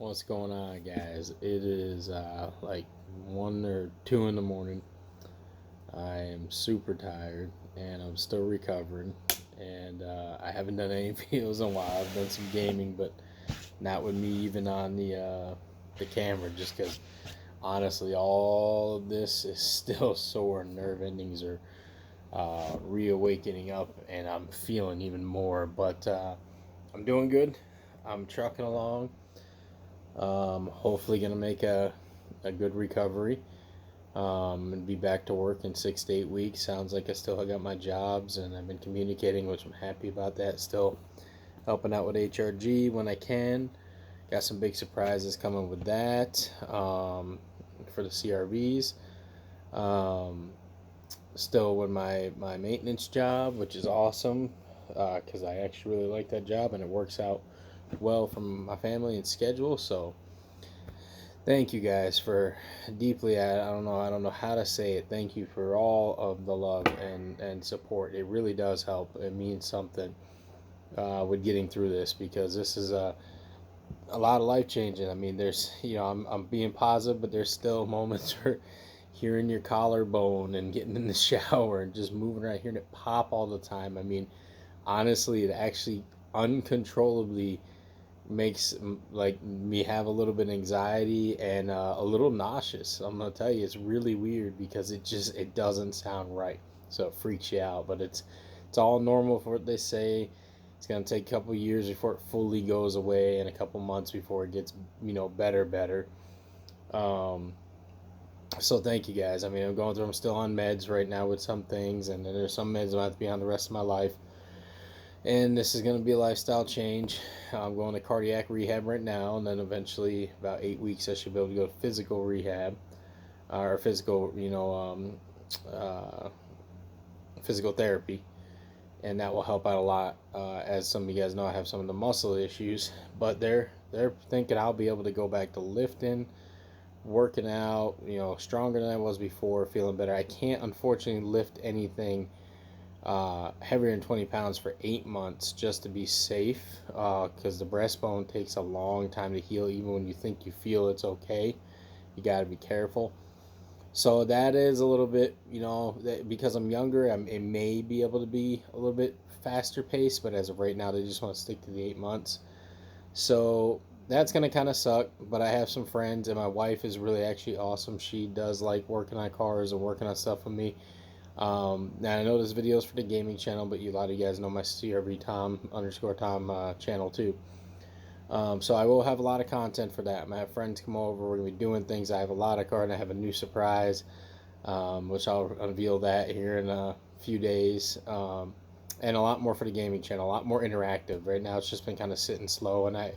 What's going on, guys? It is like 1 or 2 in the morning. I am super tired and I'm still recovering. And I haven't done any videos in a while. I've done some gaming, but not with me even on the camera, just because honestly, all of this is still sore. Nerve endings are reawakening up, and I'm feeling even more. But I'm doing good. I'm trucking along. Hopefully, gonna make a good recovery and be back to work in 6 to 8 weeks. Sounds like I still got my jobs, and I've been communicating, which I'm happy about that. Still helping out with HRG when I can. Got some big surprises coming with that for the CRVs. Still with my maintenance job, which is awesome because I actually really like that job and it works out well from my family and schedule. So thank you guys for deeply. I don't know how to say it. Thank you for all of the love and support. It really does help. It means something with getting through this because this is a lot of life changing. I mean, there's I'm being positive, but there's still moments where hearing your collarbone and getting in the shower and just moving around, hearing it pop all the time. I mean, honestly, it actually uncontrollably makes like me have a little bit of anxiety and a little nauseous. I'm gonna tell you, it's really weird because it doesn't sound right, so it freaks you out. But it's all normal for what they say. It's gonna take a couple years before it fully goes away, and a couple months before it gets better. Um, so thank you guys. I mean, I'm going through. I'm still on meds right now with some things, and then there's some meds I have to be on the rest of my life. And this is going to be a lifestyle change. I'm going to cardiac rehab right now, and then eventually, about 8 weeks, I should be able to go to physical rehab or uh, physical therapy, and that will help out a lot. As some of you guys know, I have some of the muscle issues, but they're thinking I'll be able to go back to lifting, working out, stronger than I was before, feeling better. I can't unfortunately lift anything heavier than 20 pounds for 8 months just to be safe because the breastbone takes a long time to heal. Even when you think you feel it's okay, you got to be careful. So that is a little bit, because I'm younger, it may be able to be a little bit faster pace, but as of right now, they just want to stick to the 8 months. So that's going to kind of suck, but I have some friends, and my wife is really actually awesome. She does like working on cars and working on stuff with me. Now I know this video is for the gaming channel, but a lot of you guys know my CRV Tom underscore Tom channel too. So I will have a lot of content for that. I have friends come over. We're gonna be doing things. I have a lot of cards. I have a new surprise, which I'll unveil that here in a few days. And a lot more for the gaming channel. A lot more interactive. Right now, it's just been kind of sitting slow, and I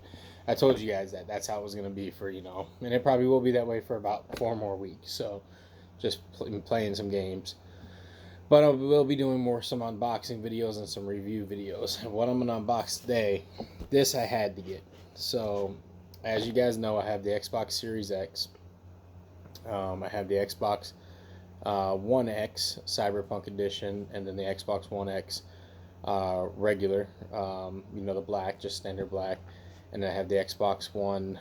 told you guys that that's how it was gonna be for and it probably will be that way for about 4 more weeks. So just playing some games. But I will be doing some unboxing videos and some review videos. And what I'm going to unbox today, this I had to get. So, as you guys know, I have the Xbox Series X. I have the Xbox One X Cyberpunk Edition, and then the Xbox One X regular, the black, just standard black. And then I have the Xbox One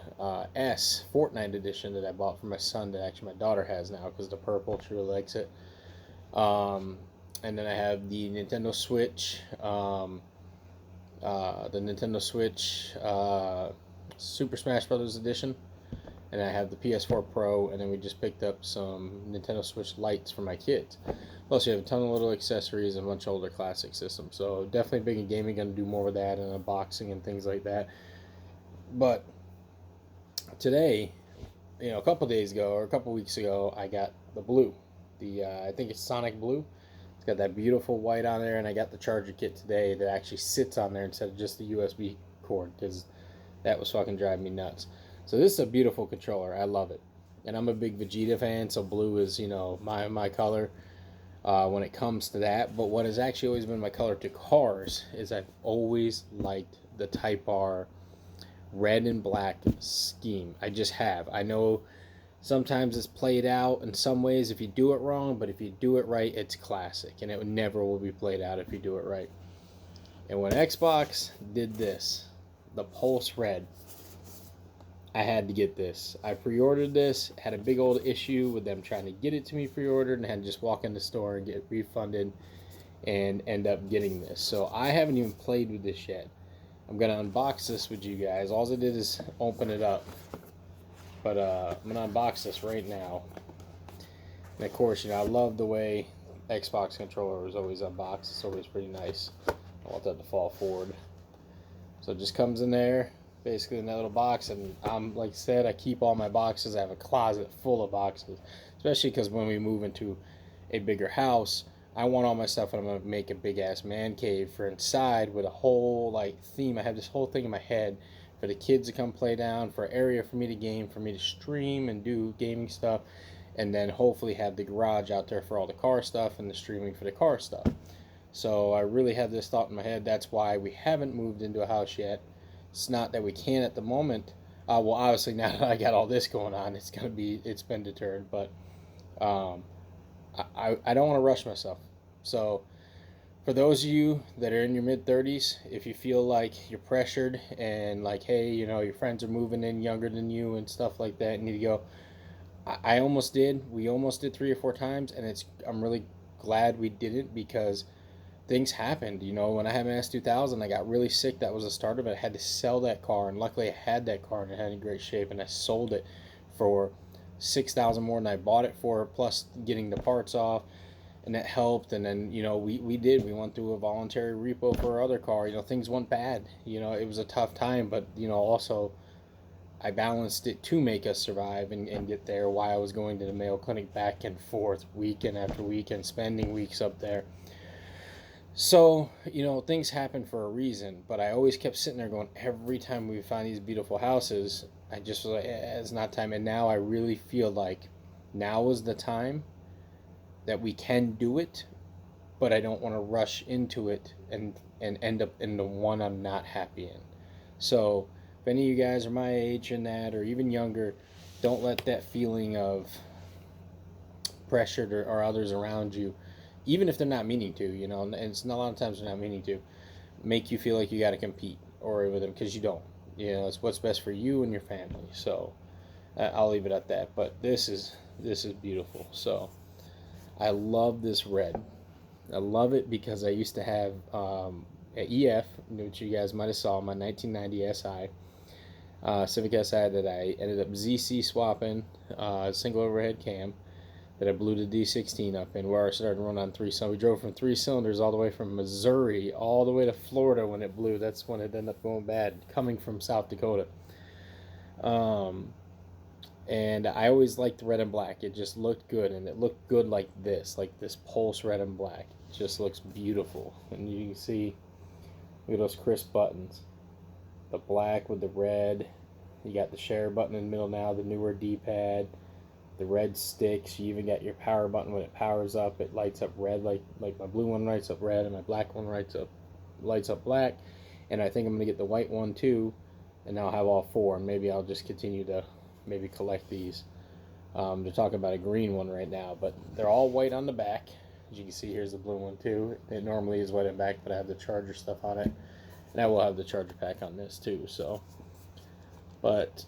S Fortnite Edition that I bought for my son that actually my daughter has now because the purple, she really likes it. Um, and then I have the Nintendo Switch, Super Smash Brothers Edition, and I have the PS4 Pro, and then we just picked up some Nintendo Switch Lights for my kids. Plus, you have a ton of little accessories and a bunch of older classic systems. So definitely big in gaming. Going to do more with that and unboxing and things like that. But today, a couple days ago or a couple weeks ago, I got the blue. I think it's Sonic Blue. It's got that beautiful white on there, and I got the charger kit today that actually sits on there instead of just the USB cord because that was fucking driving me nuts. So this is a beautiful controller. I love it, and I'm a big Vegeta fan, so blue is my color when it comes to that. But what has actually always been my color to cars is I've always liked the Type R red and black scheme. I just have. I know sometimes it's played out in some ways if you do it wrong, but if you do it right, it's classic, and it never will be played out if you do it right. And when Xbox did this, the Pulse Red, I had to get this. I pre-ordered this, had a big old issue with them trying to get it to me pre-ordered, and had to just walk in the store and get refunded and end up getting this. So I haven't even played with this yet. I'm gonna unbox this with you guys. All I did is open it up, but I'm gonna unbox this right now. And of course, I love the way Xbox controller is always unboxed. It's always pretty nice. I want that to fall forward. So it just comes in there, basically in that little box. And like I said, I keep all my boxes. I have a closet full of boxes, especially because when we move into a bigger house, I want all my stuff, and I'm gonna make a big ass man cave for inside with a whole theme. I have this whole thing in my head for the kids to come play down, for area for me to game, for me to stream and do gaming stuff, and then hopefully have the garage out there for all the car stuff and the streaming for the car stuff. So I really have this thought in my head. That's why we haven't moved into a house yet. It's not that we can't at the moment. Well, obviously now that I got all this going on, it's been deterred. But um, I don't want to rush myself. So for those of you that are in your mid 30s, if you feel like you're pressured and like, hey, your friends are moving in younger than you and stuff like that, you need to go. I almost did. We almost did 3 or 4 times, and I'm really glad we didn't, because things happened. When I had my S2000, I got really sick. That was the start of it. I had to sell that car, and luckily I had that car and it had in great shape, and I sold it for 6,000 more than I bought it for, plus getting the parts off, and that helped. And then we went through a voluntary repo for our other car. Things went bad. It was a tough time, but also I balanced it to make us survive and get there, while I was going to the Mayo Clinic back and forth weekend after weekend, spending weeks up there. So, things happen for a reason, but I always kept sitting there going, every time we find these beautiful houses, I just was like, it's not time. And now I really feel like now is the time that we can do it, but I don't want to rush into it and end up in the one I'm not happy in. So, if any of you guys are my age and that, or even younger, don't let that feeling of pressured or others around you, even if they're not meaning to, and it's not a lot of times they're not meaning to, make you feel like you got to compete or with them, because you don't. It's what's best for you and your family. So I'll leave it at that. But this is beautiful. So I love this red. I love it because I used to have an EF, which you guys might have saw, my 1990 SI. Civic Si that I ended up ZC swapping, single overhead cam, that I blew the D16 up in, where I started to run on 3 cylinders. We drove from 3 cylinders all the way from Missouri all the way to Florida when it blew. That's when it ended up going bad, coming from South Dakota. And I always liked red and black. It just looked good, and it looked good like this pulse red and black. It just looks beautiful. And you can see, look at those crisp buttons. The black with the red. You got the share button in the middle now, the newer D-pad. The red sticks. You even got your power button. When it powers up, it lights up red, like my blue one lights up red, and my black one lights up black. And I think I'm gonna get the white one too, and I'll have all 4. And maybe I'll just continue to maybe collect these. They're talking about a green one right now, but they're all white on the back. As you can see, here's the blue one too. It normally is white on the back, but I have the charger stuff on it, and I will have the charger pack on this too. So, but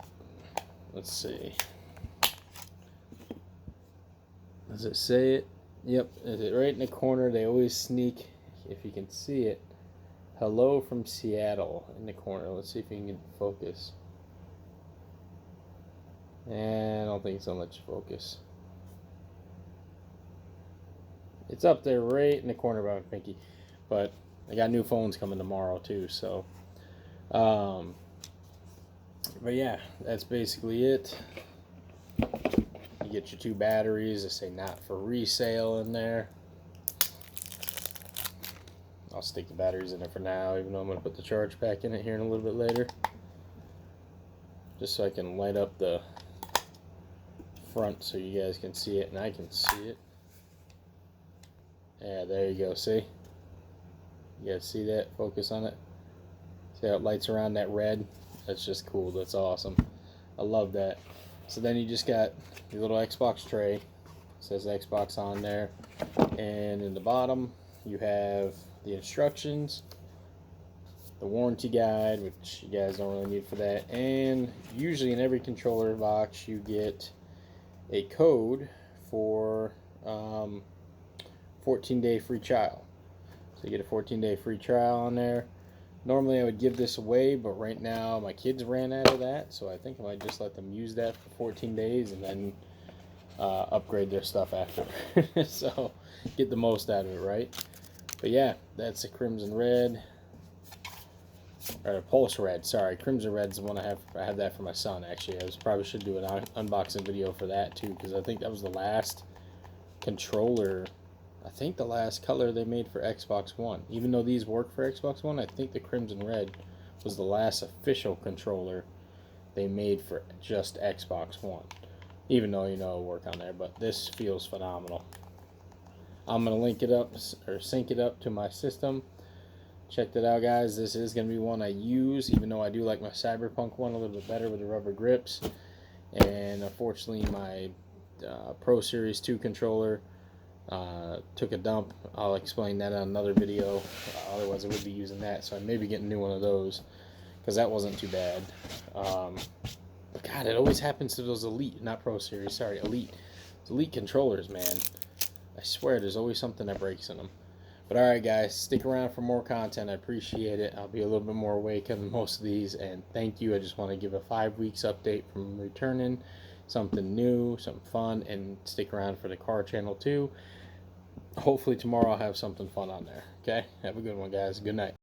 let's see. Does it say it? Yep, is it right in the corner? They always sneak, if you can see it. Hello from Seattle in the corner. Let's see if you can get focus. I don't think it's gonna let you focus. It's up there right in the corner by my pinky. But I got new phones coming tomorrow too, so but yeah, that's basically it. You get your 2 batteries. They say not for resale in there. I'll stick the batteries in there for now, even though I'm going to put the charge pack in it here in a little bit later, just so I can light up the front so you guys can see it and I can see it. Yeah, there you go. See? You guys see that? Focus on it. See how it lights around that red? That's just cool. That's awesome. I love that. So then you just got your little Xbox tray. It says Xbox on there. And in the bottom, you have the instructions. the warranty guide, which you guys don't really need for that, and usually in every controller box you get a code for 14-day free trial. So you get a 14-day free trial on there. Normally I would give this away, but right now my kids ran out of that, so I think I might just let them use that for 14 days and then upgrade their stuff after. So get the most out of it, right? But yeah, that's a Crimson Red. Or Pulse Red, sorry. Crimson Red's the one I have. I have that for my son, actually. Probably should do an unboxing video for that, too, because I think that was the last controller, I think the last color they made for Xbox One. Even though these work for Xbox One, I think the Crimson Red was the last official controller they made for just Xbox One. Even though, you know, it'll work on there, but this feels phenomenal. I'm going to link it up, or sync it up to my system. Check that out, guys. This is going to be one I use, even though I do like my Cyberpunk one a little bit better with the rubber grips. And unfortunately, my Pro Series 2 controller took a dump. I'll explain that on another video. Otherwise, I would be using that. So I may be getting a new one of those, because that wasn't too bad. But God, it always happens to those Elite, not Pro Series, sorry, Elite. Those Elite controllers, man. I swear there's always something that breaks in them. But alright, guys, stick around for more content. I appreciate it. I'll be a little bit more awake on most of these, and thank you. I just want to give a 5 weeks update from returning, something new, something fun, and stick around for the car channel too. Hopefully tomorrow I'll have something fun on there. Okay, have a good one, guys. Good night.